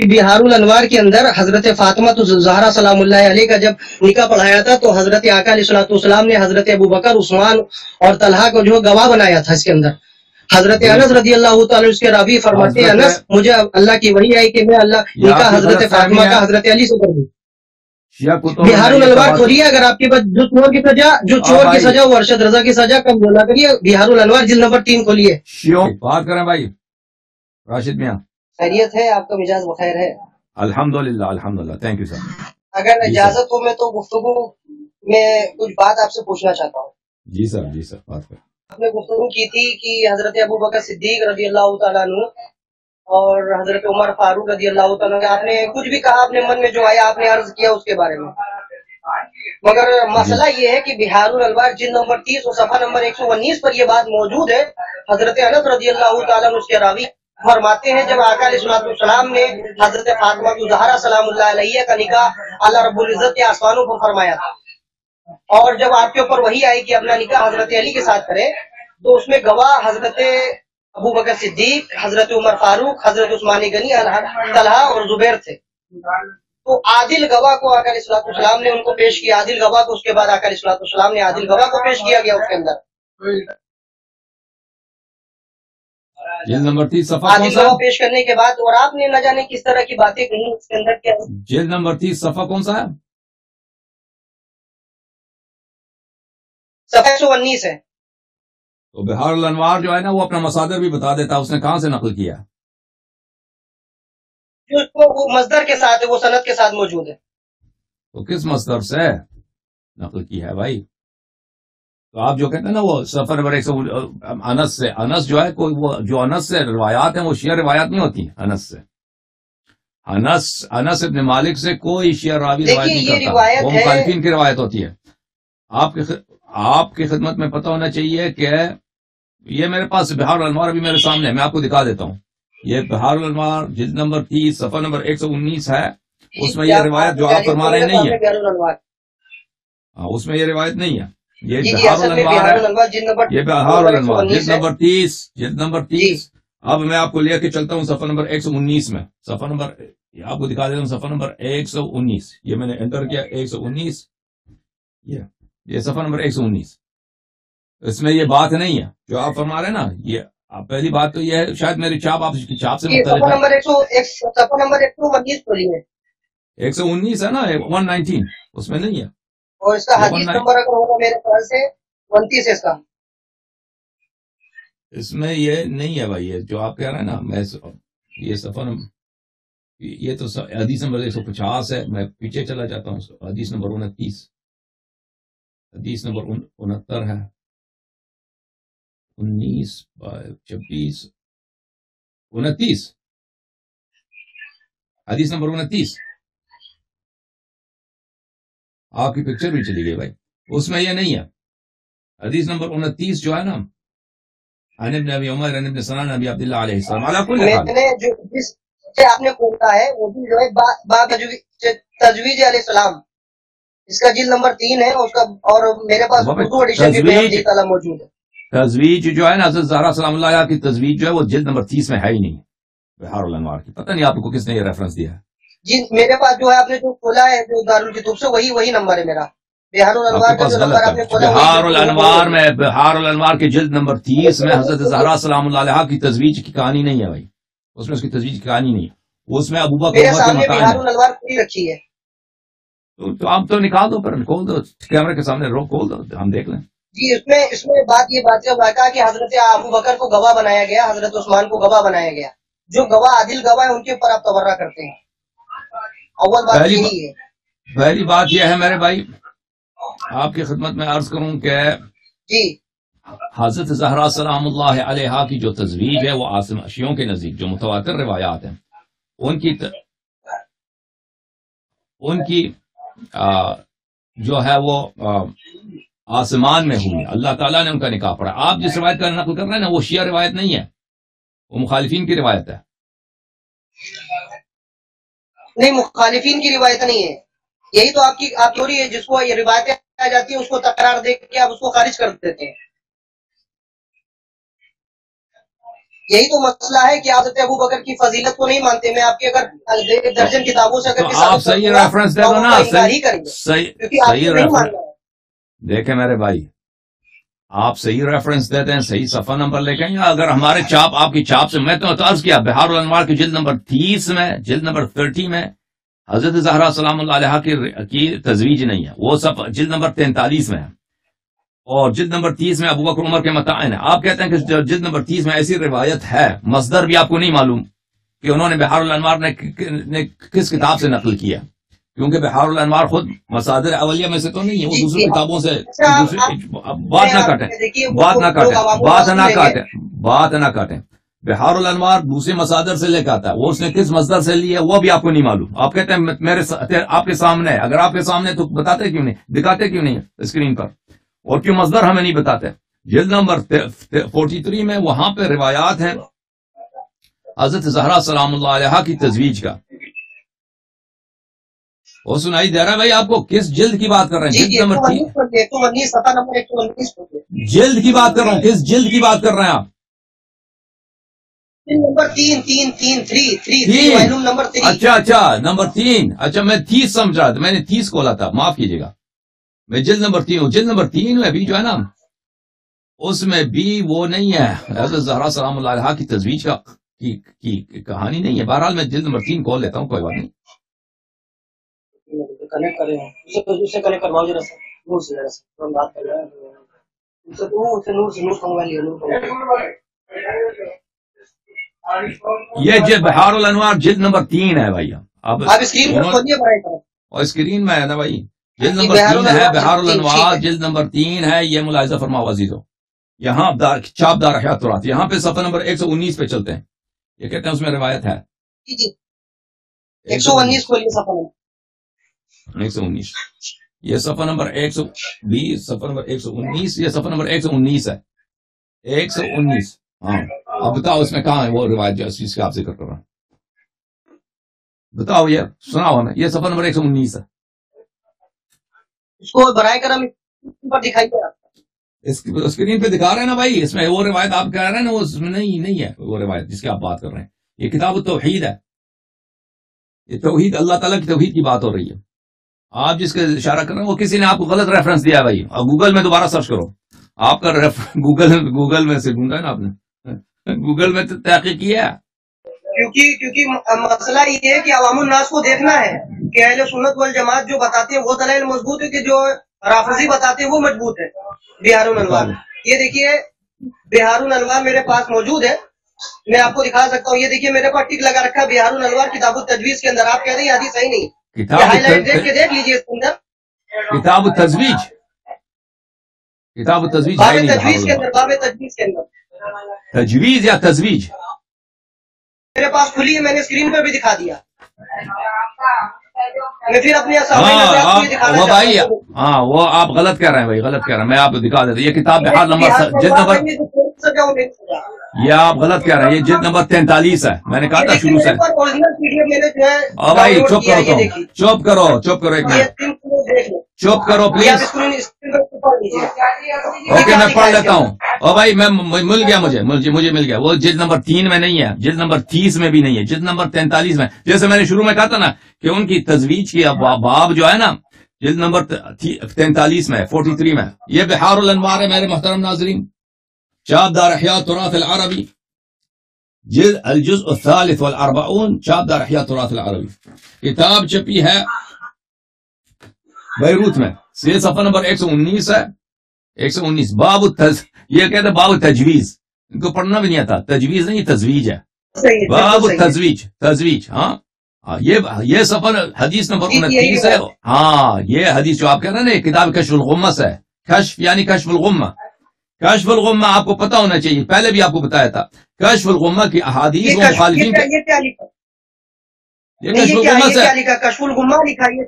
بہار الانوار کے اندر حضرت فاطمہ زہرا سلام اللہ علیہ کا جب نکاح پڑھایا تھا تو حضرت آقا علیہ السلام نے حضرت ابوبکر عثمان اور طلحہ کو جو گواہ بنایا تھا اس کے اندر. حضرت انس رضی اللہ تعالی اس کے راوی فرماتے ہیں انس مجھے اللہ کی وحی آئی کہ میں اللہ نکاح حضرت فاطمہ کا حضرت علی سے کر دوں. بہار الانوار کھولیے اگر آپ کے پاس جو چور کی سزا وہ ارشد رضا کی سزا کم بولا کریے. بہار الانوار جلد نمبر 3 کھولیے. بات کریں بھائی راشد میاں. خیریت ہے آپ کا مزاج بخیر ہے؟ الحمدللہ الحمدللہ تھینک یو سر. اگر اجازت ہو میں تو گفتگو میں کچھ بات آپ سے پوچھنا چاہتا ہوں. جی سر بات کریں. آپ نے گفتگو کی تھی کہ حضرت ابوبکر صدیق رضی اللہ تعالیٰ عنہ اور حضرت عمر فاروق رضی اللہ تعالیٰ عنہ آپ نے کچھ بھی کہا اپنے من میں جو آیا آپ نے عرض کیا اس کے بارے میں. مگر مسئلہ یہ ہے کہ بہار الانوار جلد نمبر 30 اور صفحہ نمبر 119 پر یہ بات موجود ہے. حضرت انس رضی اللہ تعالیٰ عنہ اس کے راوی فرماتے ہیں جب آقا علیہ السلام نے حضرت فاطمہ زہرا سلام اللہ علیہ کا نکاح اللہ رب العزت کے آسمانوں پر فرمایا تھا اور جب آپ کے اوپر وہی آئی کہ اپنا نکاح حضرت علی کے ساتھ کرے تو اس میں گواہ حضرت ابوبکر صدیق، حضرت عمر فاروق، حضرت عثمان غنی، طلحہ اور زبیر تھے. تو عادل گواہ کو آقا علیہ السلام نے ان کو پیش کیا، عادل گواہ کو. اس کے بعد آقا علیہ السلام نے عادل گواہ کو پیش کیا گیا. اس کے اندر جلد نمبر 30 صفحہ عادل گواہ پیش کرنے کے بعد اور آپ نے نہ جانے کس طرح کی باتیں کہیں اس کے اندر کیا. جلد نمبر 30 صفحہ کون سا ہے؟ صفحہ 119 ہے. تو بہار الانوار جو ہے نا وہ اپنا مصادر بھی بتا دیتا ہے اس نے کہاں سے نقل کیا. وہ مصدر کے ساتھ ہے، وہ سند کے ساتھ موجود ہے. تو کس مصدر سے نقل کی ہے بھائی؟ تو آپ جو کہتے ہیں نا وہ سفر نمبر 100 انس سے، انس جو ہے کوئی وہ جو انس سے روایات ہیں وہ شیعہ روایات نہیں ہوتی. انس سے انس ابن مالک سے کوئی شیعہ راوی روایت نہیں کرتا، وہ مخالفین کی روایت ہوتی ہے. آپ کی خدمت میں پتہ ہونا چاہیے کہ یہ میرے پاس بہار الانوار ابھی میرے سامنے ہے، میں آپ کو دکھا دیتا ہوں. یہ بہار الانوار جلد نمبر 30 صفحہ نمبر 119 ہے. اس میں یہ روایت جو آپ فرما رہے ہیں نہیں ہے. اس میں یہ روایت نہیں ہے. یہ بہار الانوار ہے، یہ بہار الانوار جلد نمبر 30. اب میں آپ کو لے کے چلتا ہوں صفحہ نمبر 119 میں. صفحہ نمبر آپ کو دکھا دیتا ہوں صفحہ نمبر 119. یہ میں نے انٹر کیا 119. یہ صفحہ نمبر 119. اس میں یہ بات نہیں ہے جو آپ فرما رہے ہیں نا. یہ پہلی بات تو یہ ہے شاید میری چاپ آپ کی چاپ سے مختلف ہے. صفحہ نمبر 119 ہے نا 119 اس میں نہیں ہے. اور اس کا حدیث نمبر اگر ہوگا میرے خیال سے 29 ہے. اس کا اس میں یہ نہیں ہے بھائی. یہ جو آپ کہہ رہے ہیں نا میں یہ صفحہ یہ تو حدیث نمبر 150 ہے. میں پیچھے چلا جاتا ہوں. حدیث نمبر 29 حدیث نمبر 69 ہے. 19 26 29 حدیث نمبر 29. آپ کی پکچر بھی چلی گئی بھائی. اس میں یہ نہیں ہے. حدیث نمبر 29 جو ہے نا عن ابن ابی عمر عن ابن سنان ابی عبداللہ علیہ السلام علی کل حال میں نے جو جس آپ نے کھولا ہے وہ بھی جو ہے باب تجویز علیہ السلام اس کا جلد نمبر 3 ہے. اس کا اور میرے پاس اردو ایڈیشن بھی موجود ہے. تزویج جو ہے نا حضرت زہرا سلام اللہ علیہ کی تزویج جو ہے وہ جلد نمبر 30 میں ہے ہی نہیں. بہار الانوار کی پتہ نہیں آپ کو کس نے یہ ریفرنس دیا ہے. جی میرے پاس جو ہے آپ نے جو کھولا ہے جو دارالکتب سے وہی نمبر ہے میرا. بہار الانوار کا جو نمبر آپ نے کھولا بہار الانوار میں بہار الانوار کے جلد نمبر 30 میں حضرت زہرا سلام اللہ علیہ کی تزویج کی کہانی نہیں ہے بھائی. اس میں اس کی تزویج کی کہانی نہیں ہے. اس میں ابوبکر میرے سامنے بہار الانوار کھلی رکھی ہے. تو آپ تو نکال دو پھر کھول دو کیمرے کے سامنے کھول دو ہم دیکھ لیں. جی اس میں بات کہا کہ حضرت ابوبکر کو گواہ بنایا گیا، حضرت عثمان کو گواہ بنایا گیا. جو گواہ عادل گواہ ہے ان کے اوپر آپ تبرہ کرتے ہیں. اول بات یہی ہے. پہلی بات یہ ہے میرے بھائی آپ کی خدمت میں عرض کروں کہ جی حضرت زہرا سلام اللہ علیہ کی جو تزویج ہے وہ عاصم شیعوں کے نزدیک جو متواتر روایات ہیں ان کی جو ہے وہ آسمان میں ہوئی. اللہ تعالیٰ نے ان کا نکاح پڑھا. آپ جس روایت کا نقل کر رہے ہیں نا وہ شیعہ روایت نہیں ہے، وہ مخالفین کی روایت ہے. نہیں مخالفین کی روایت نہیں ہے. یہی تو آپ تھوڑی ہے جس کو یہ روایتیں آ جاتی ہیں اس کو تکرار دے کے آپ اس کو خارج کر دیتے ہیں. یہی تو مسئلہ ہے کہ حضرت ابو بکر کی فضیلت کو نہیں مانتے. میں آپ کی اگر درجن کتابوں سے اگر آپ صحیح ریفرنس دے دو نا. صحیح ریفرنس دیکھیں میرے بھائی, آپ صحیح ریفرنس دیتے ہیں, صحیح صفحہ نمبر لے کے, یا اگر ہمارے چاپ آپ کی چاپ سے, میں تو عرض کیا بہار الانوار کی جلد نمبر 30 میں, جلد نمبر 30 میں حضرت زہرا سلام اللہ علیہا کی تزویج نہیں ہے, وہ سب جلد نمبر 43 میں ہے, اور جلد نمبر 30 میں ابو بکر عمر کے متعین ہے. آپ کہتے ہیں کہ جلد نمبر 30 میں ایسی روایت ہے, مصدر بھی آپ کو نہیں معلوم کہ انہوں نے بہار الانوار نے کس کتاب سے نقل کیا, کیونکہ بہار الانوار خود مصادر اولیہ میں سے تو نہیں ہے, وہ دوسری کتابوں سے. بات نہ کاٹیں. بہار الانوار دوسرے مصادر سے لے کے آتا ہے, وہ اس نے کس مصدر سے لی ہے وہ بھی آپ کو نہیں معلوم. آپ کہتے ہیں آپ کے سامنے ہے, اگر آپ کے سامنے تو بتاتے کیوں نہیں, دکھاتے کیوں نہیں اسکرین پر, اور کیوں مصدر ہمیں نہیں بتاتے. جلد نمبر 43 میں وہاں پہ روایات ہیں حضرت زہرا سلام اللہ علیہا کی تزویج کا. وہ سنائی دے رہا ہے بھائی آپ کو؟ کس جلد کی بات کر رہے ہیں؟ جلد نمبر 119 جلد کی بات کر رہا ہوں. کس جلد کی بات کر رہے ہیں آپ؟ نمبر 3. اچھا نمبر 3. اچھا میں 30 سمجھ رہا تھا, میں نے 30 کھولا تھا, معاف کیجیے گا. میں جلد نمبر 3 ہوں. جلد نمبر 3 میں بھی جو ہے نا, اس میں بھی وہ نہیں ہے حضرت زہرا سلام اللہ علیہا کی تزویج کی کہانی نہیں ہے. بہرحال میں جلد نمبر 3 کھول لیتا ہوں, کوئی بات نہیں. کنیکٹ کریں اسے کنیکٹ کرواؤ ذرا سا نور سے, ذرا سا ہم بات کر رہے ہیں نور. یہ بہار الانوار جلد نمبر 3 ہے بھائی. آپ اسکرین پر کھولیے اور اسکرین میں ہے نا بھائی, جلد نمبر 3 ہے بہار الانوار, جلد نمبر 3 ہے. یہ ملاحظہ فرماؤ عزیزو, یہاں چاپ دار احیاء تراث, یہاں پہ صفحہ نمبر 119 پہ چلتے ہیں. یہ کہتے ہیں اس میں روایت ہے 119 کھولیے صفحہ نمبر 119. یہ صفحہ نمبر 120, صفحہ نمبر 119, یہ صفحہ نمبر 119 ہے. 119. ہاں اب بتاؤ اس میں کہاں ہے وہ روایت جو چیز کا آپ ذکر کر رہا ہوں, بتاؤ, یہ سناؤ ہمیں. یہ صفحہ نمبر 119 ہے. اس کو برائے کرم پر دکھائیے, اسکرین پہ دکھا رہے ہیں نا بھائی. اس میں وہ روایت آپ کہہ رہے ہیں نا, وہ اس میں نہیں ہے وہ روایت جس کی آپ بات کر رہے ہیں. یہ کتاب التوحید ہے. یہ توحید, اللہ تعالیٰ کی توحید کی بات ہو رہی ہے. آپ جس کا اشارہ کر رہے ہیں وہ کسی نے آپ کو غلط ریفرنس دیا ہے بھائی, اور گوگل میں دوبارہ سرچ کرو. آپ کا گوگل میں سے ڈھونڈا ہے نا آپ نے, گوگل میں تحقیق کیا ہے. کیونکہ مسئلہ یہ ہے کہ عوام الناس کو دیکھنا ہے کہ اہل سنت والجماعت جو بتاتے ہیں وہ دلائل مضبوط ہے, کہ جو رافضی بتاتے ہیں وہ مضبوط ہے. بہار الانوار, یہ دیکھیے بہار الانوار میرے پاس موجود ہے, میں آپ کو دکھا سکتا ہوں. یہ دیکھیے میرے پاس ٹک لگا رکھا ہے بہار الانوار کتاب التجویز کے اندر. آپ کہہ رہے ہیں حدیث صحیح نہیں, دیکھ لیجیے اس کے اندر کتاب التجویز, کتاب التجویز باب تجویز کے اندر, باب تجویز کے اندر. تجویز یا تزویج میرے پاس کھلی ہے, میں نے اسکرین پہ بھی دکھا دیا. میں پھر اپنے وہ بھائی, ہاں وہ آپ غلط کہہ رہے ہیں بھائی, غلط کہہ رہے ہیں. میں آپ کو دکھا دیتا ہوں. یہ کتاب بہار نمبر جلد نمبر, یہ آپ غلط کہہ رہے ہیں. یہ جلد نمبر 43 ہے. میں نے کہا تھا شروع سے. بھائی چپ کرو ایک منٹ, چپ کرو پلیز. اوکے میں پڑھ لیتا ہوں. او بھائی میں مل گیا, مجھے مل گیا. وہ جلد نمبر 3 میں نہیں ہے, جلد نمبر 30 میں بھی نہیں ہے, جلد نمبر 43 میں. جیسے میں نے شروع میں کہا تھا نا کہ ان کی تزویج کی باب جو ہے نا جلد نمبر 43 میں, 43 میں. یہ بہار الانوار ہے میرے محترم ناظرین, چاپ دار احیاء تراث العربی, الجزء الثالث والاربعون, چاپ دار احیاء تراث العربی. کتاب چھپی ہے بیروت میں. یہ صفحہ نمبر 119 ہے. 119 باب یہ کہتے ہیں باب تجویز. ان کو پڑھنا بھی نہیں آتا, تجویز نہیں تزویج ہے. باب تزویج. ہاں یہ صفحہ حدیث نمبر 29 ہے. ہاں یہ حدیث جو آپ کہہ رہے ہیں نا, کتاب کشف الغمہ سے ہے. کشف یعنی کشف الغمہ. کشف الغمہ آپ کو پتا ہونا چاہیے, پہلے بھی آپ کو بتایا تھا. کشف الغمہ کی احادیث و مخالفین کا, یہ کشف الغمہ سے, کشف الغمہ لکھا ہے.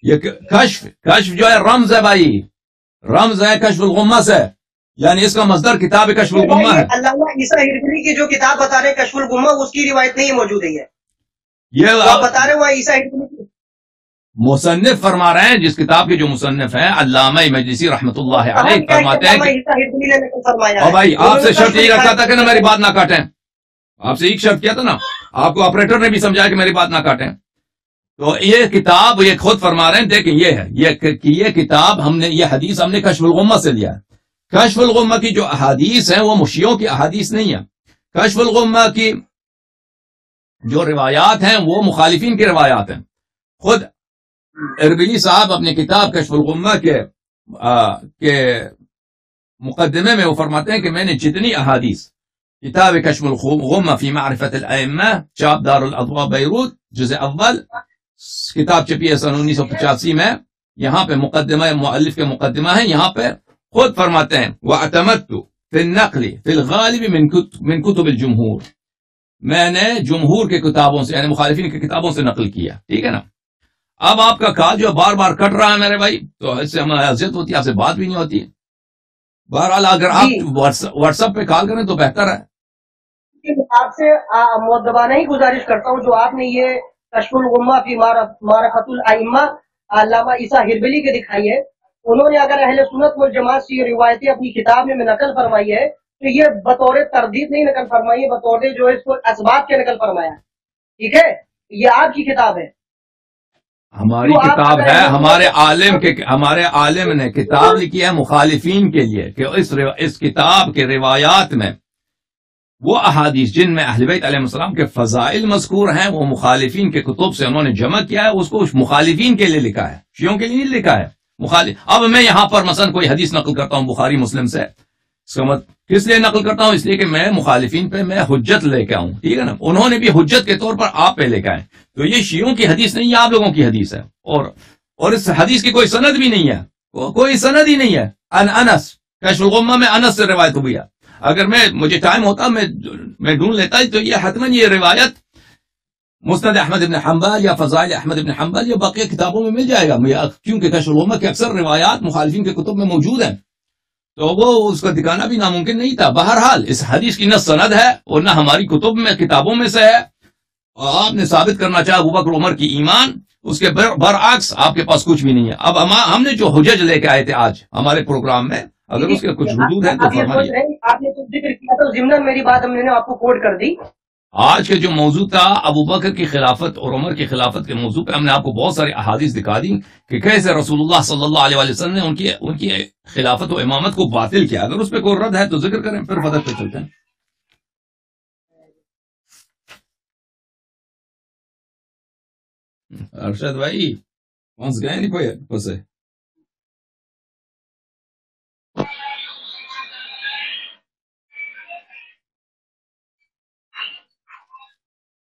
یہ کشف جو ہے رمز ہے بھائی, رمز ہے کشف الغمہ سے, یعنی اس کا مصدر کتاب کشف الغمہ ہے. علامہ عیسیٰ ہربلی کی جو کتاب بتا رہے ہیں کشف الغمہ, اس کی روایت نہیں موجود ہے. یہ آپ بتا رہے ہو عیسیٰ ہربلی کی مصنف فرما رہے ہیں، جس کتاب کے جو مصنف ہیں علامہ مجلسی رحمۃ اللہ علیہ فرماتے ہیں کہ اور بھائی آپ سے شرط یہی رکھا تھا کہ نہ میری بات نہ کاٹیں، آپ سے ایک شرط کیا تھا نا، آپ کو آپریٹر نے بھی سمجھایا کہ میری بات نہ کاٹیں. تو یہ کتاب یہ خود فرما رہے ہیں، دیکھیں یہ ہے یہ کتاب ہم نے، یہ حدیث ہم نے کشف الغمہ سے لیا ہے. کشف الغمہ کی جو احادیث ہیں وہ مشیوں کی احادیث نہیں ہیں. کشف الغمہ کی جو روایات ہیں وہ مخالفین کی روایات ہیں. خود اربیلی صاحب اپنی کتاب کشف الغمہ کے مقدمے میں وہ فرماتے ہیں کہ میں نے جتنی احادیث کتاب کشف الغمہ فی معرفت الائمہ، چاپ دار الاضواء بیروت، جزء اول، کتاب چھپی ہے سن 1985 میں. یہاں پہ مقدمہ مؤلف کے مقدمہ ہے، یہاں پہ خود فرماتے ہیں وَاعْتَمَدْتُ فِي النَّقْلِ فِي الْغَالِبِ مِنْ كُتُبِ الْجُمْهُور، میں نے جمہور کے کتابوں سے یعنی مخالفین کی کتابوں سے نقل کیا. ٹھیک ہے نا. اب آپ کا کال جو بار بار کٹ رہا ہے میرے بھائی، تو اس سے ہمیں اذیت ہوتی ہے، آپ سے بات بھی نہیں ہوتی ہے. بہرحال اگر آپ واٹس ایپ پہ کال کریں تو بہتر ہے. آپ سے مؤدبانہ ہی گزارش کرتا ہوں، جو آپ نے یہ کشف الغمہ فی معرفت الائمہ علامہ عیسیٰ ہربلی کے دکھائی ہے، انہوں نے اگر اہل سنت والجماعت سے یہ روایتیں اپنی کتاب میں نقل فرمائی ہے تو یہ بطور تردید نہیں نقل فرمائی ہے، بطور جو ہے اس کو اسباب کے نقل فرمایا. ٹھیک ہے، یہ آپ کی کتاب ہے، ہماری کتاب ہے. ہمارے عالم نے کتاب لکھی ہے مخالفین کے لیے کہ اس کتاب کے روایات میں وہ احادیث جن میں اہل بیت علیہ السلام کے فضائل مذکور ہیں وہ مخالفین کے کتب سے انہوں نے جمع کیا ہے، اس کو مخالفین کے لیے لکھا ہے، شیعوں کے لیے نہیں لکھا ہے. اب میں یہاں پر مثلا کوئی حدیث نقل کرتا ہوں بخاری مسلم سے، کس لیے نقل کرتا ہوں؟ اس لیے کہ میں مخالفین پہ میں حجت لے کے آؤں. ٹھیک ہے نا. انہوں نے بھی حجت کے طور پر آپ پہ لے کے آئے. تو یہ شیعوں کی حدیث نہیں ہے، آپ لوگوں کی حدیث ہے. اور اس حدیث کی کوئی سند بھی نہیں ہے، کوئی سند ہی نہیں ہے. انس کشف الغمہ میں انس سے روایت ہوئی ہے. اگر مجھے ٹائم ہوتا میں ڈھونڈ لیتا تو یہ حتماً یہ روایت مسند احمد ابن حنبل یا فضائل احمد ابن حنبل یا باقی کتابوں میں مل جائے گا، کیونکہ کشف الغمہ کے اکثر روایات مخالفین کے کتب میں موجود ہیں، تو وہ اس کا دکھانا بھی ناممکن نہیں تھا. بہرحال اس حدیث کی نہ سند ہے اور نہ ہماری کتب میں کتابوں میں سے ہے. اور آپ نے ثابت کرنا چاہا ابوبکر عمر کی ایمان، اس کے برعکس آپ کے پاس کچھ بھی نہیں ہے. اب ہم نے جو حجج لے کے آئے تھے آج ہمارے پروگرام میں، اگر اس کے کچھ ردود ہیں تو فرمائیے. آپ نے کچھ ذکر کیا تو ضمن میری بات ہم نے آپ کو کوٹ کر دی. آج کے جو موضوع تھا ابوبکر کی خلافت اور عمر کی خلافت کے موضوع پہ ہم نے آپ کو بہت سارے احادیث دکھا دی کہ کیسے رسول اللہ صلی اللہ علیہ وسلم نے ان کی خلافت و امامت کو باطل کیا. اگر اس پہ کوئی رد ہے تو ذکر کریں، پھر فدر پہ چلتے ہیں. ارشد بھائی پہنچ گئے نہیں کوئی پسے